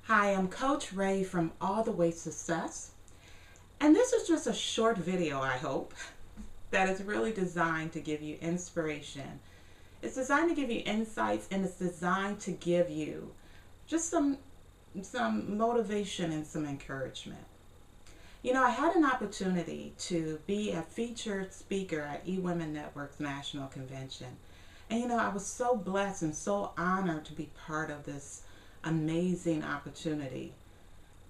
Hi, I'm Coach Ray from All the Way Success, and this is just a short video, I hope, that is really designed to give you inspiration. It's designed to give you insights, and it's designed to give you just some motivation and some encouragement. You know, I had an opportunity to be a featured speaker at eWomen Network's National Convention. And you know, I was so blessed and so honored to be part of this amazing opportunity.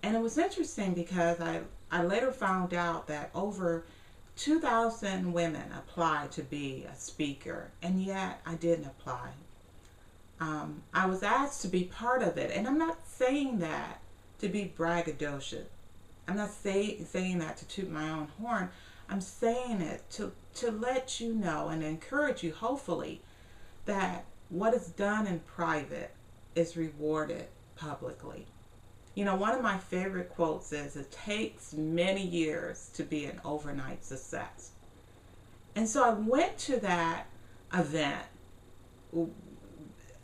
And it was interesting because I later found out that over 2,000 women applied to be a speaker, and yet I didn't apply. I was asked to be part of it, and I'm not saying that to be braggadocious. I'm not saying that to toot my own horn. I'm saying it to let you know and encourage you, hopefully, that what is done in private is rewarded publicly. You know, one of my favorite quotes is, "It takes many years to be an overnight success." And so I went to that event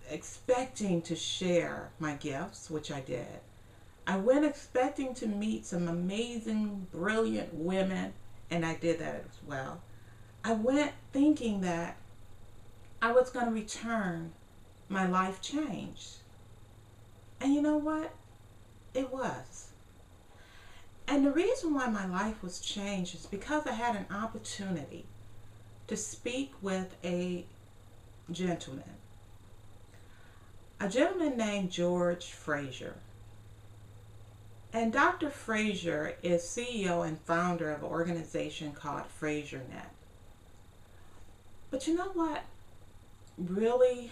expecting to share my gifts, which I did. I went expecting to meet some amazing, brilliant women, and I did that as well. I went thinking that I was going to return my life changed. And you know what? It was. And the reason why my life was changed is because I had an opportunity to speak with a gentleman named George Frazier. And Dr. Frazier is CEO and founder of an organization called FrazierNet. But you know what? Really,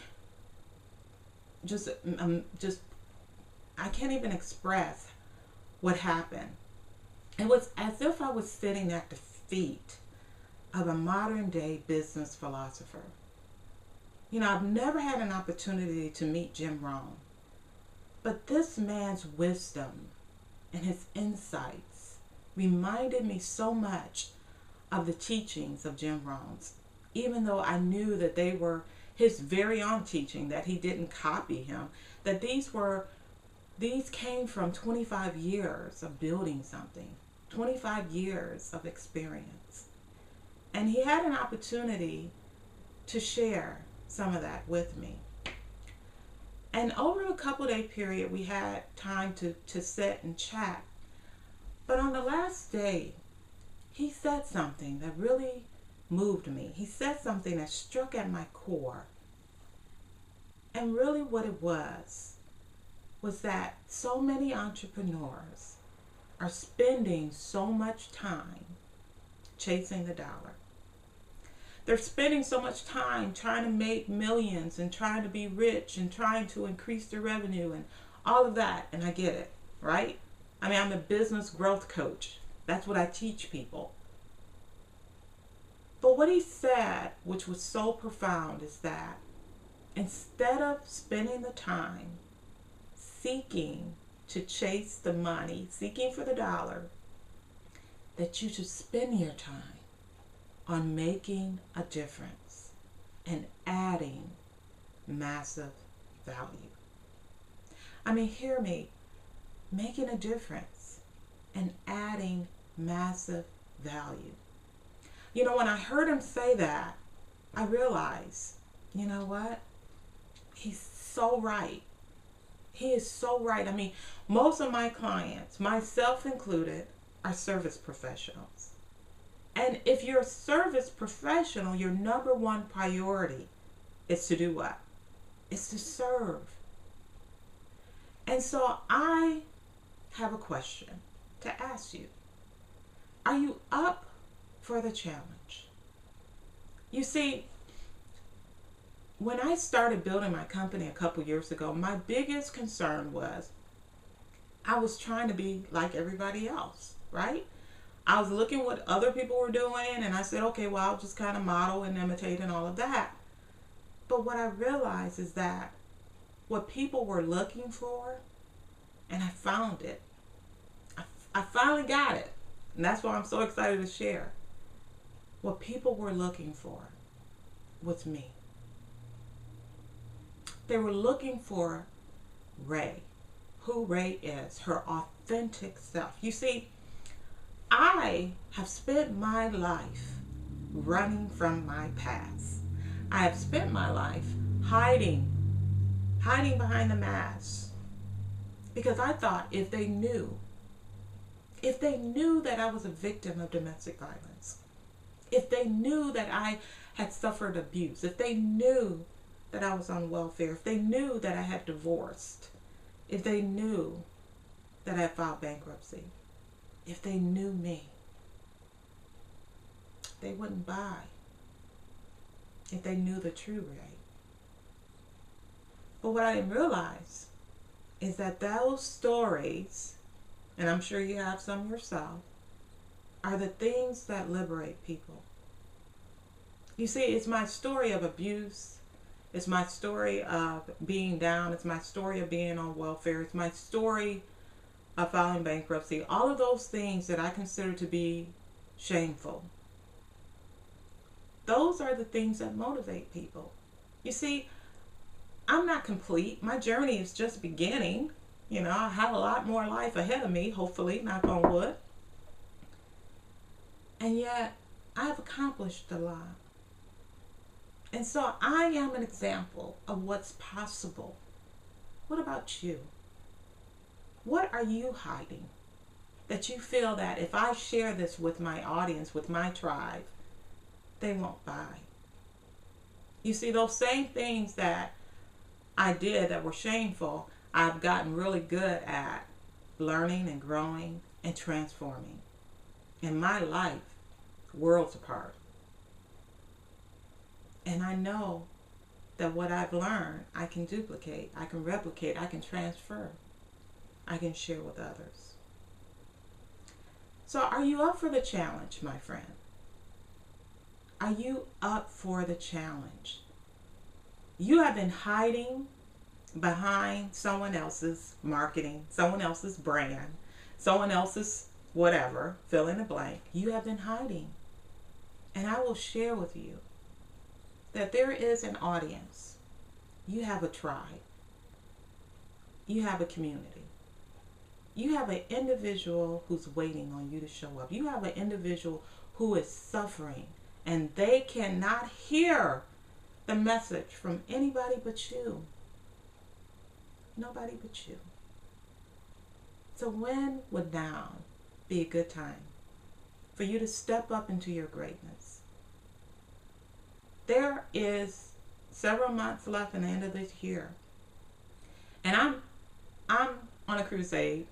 just I can't even express what happened. It was as if I was sitting at the feet of a modern day business philosopher. You know, I've never had an opportunity to meet Jim Rohn, but this man's wisdom and his insights reminded me so much of the teachings of Jim Rohn, even though I knew that they were his very own teaching, that he didn't copy him, that these came from 25 years of building something, 25 years of experience. And he had an opportunity to share some of that with me. And over a couple day period, we had time to sit and chat. But on the last day, he said something that really moved me. He said something that struck at my core. And really what it was that so many entrepreneurs are spending so much time chasing the dollar. They're spending so much time trying to make millions and trying to be rich and trying to increase their revenue and all of that. And I get it, right? I mean, I'm a business growth coach. That's what I teach people. But what he said, which was so profound, is that instead of spending the time seeking to chase the money, seeking for the dollar, that you should spend your time on making a difference and adding massive value. I mean, hear me, making a difference and adding massive value. You know, when I heard him say that, I realized, you know what? He's so right. He is so right. I mean, most of my clients, myself included, are service professionals. And if you're a service professional, your number one priority is to do what? It's to serve. And so I have a question to ask you. Are you up for the challenge? You see, when I started building my company a couple years ago, my biggest concern was I was trying to be like everybody else, right? I was looking what other people were doing, and I said, okay, well, I'll just kind of model and imitate and all of that. But what I realized is that what people were looking for, and I found it. I finally got it. And that's why I'm so excited to share. What people were looking for was me. They were looking for Ray, who Ray is, her authentic self. You see, I have spent my life running from my past. I have spent my life hiding behind the mask, because I thought if they knew that I was a victim of domestic violence, if they knew that I had suffered abuse, if they knew that I was on welfare, if they knew that I had divorced, if they knew that I had filed bankruptcy, if they knew me, they wouldn't buy. If they knew the true Ray. But what I didn't realize is that those stories, and I'm sure you have some yourself, are the things that liberate people. You see, it's my story of abuse. It's my story of being down. It's my story of being on welfare. It's my story of filing bankruptcy. All of those things that I consider to be shameful. Those are the things that motivate people. You see, I'm not complete. My journey is just beginning. You know, I have a lot more life ahead of me, hopefully, knock on wood. And yet, I have accomplished a lot. And so I am an example of what's possible. What about you? What are you hiding that you feel that if I share this with my audience, with my tribe, they won't buy? You see, those same things that I did that were shameful, I've gotten really good at learning and growing and transforming. In my life, worlds apart. And I know that what I've learned, I can duplicate, I can replicate, I can transfer, I can share with others. So are you up for the challenge, my friend? Are you up for the challenge? You have been hiding behind someone else's marketing, someone else's brand, someone else's whatever, fill in the blank. You have been hiding. And I will share with you that there is an audience. You have a tribe. You have a community. You have an individual who's waiting on you to show up. You have an individual who is suffering, and they cannot hear the message from anybody but you. Nobody but you. So when would now be a good time for you to step up into your greatness? There is several months left in the end of this year. And I'm on a crusade,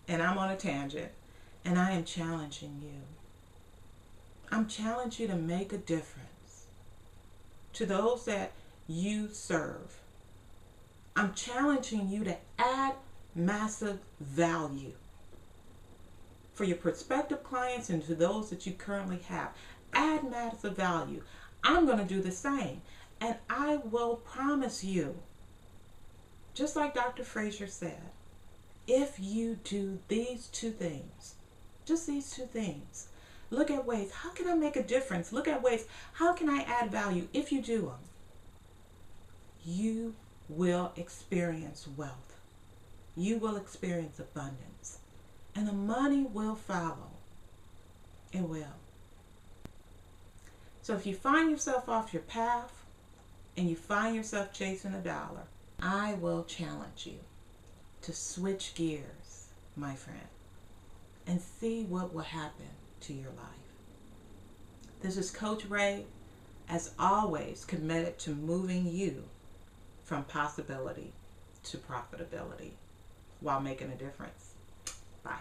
and I'm on a tangent, and I am challenging you. I'm challenging you to make a difference to those that you serve. I'm challenging you to add massive value for your prospective clients and to those that you currently have. Add massive value. I'm going to do the same. And I will promise you, just like Dr. Frazier said, if you do these two things, just these two things, look at ways, how can I make a difference? Look at ways, how can I add value? If you do them, you will experience wealth. You will experience abundance. And the money will follow. It will. So if you find yourself off your path and you find yourself chasing a dollar, I will challenge you to switch gears, my friend, and see what will happen to your life. This is Coach Ray, as always, committed to moving you from possibility to profitability while making a difference. Bye.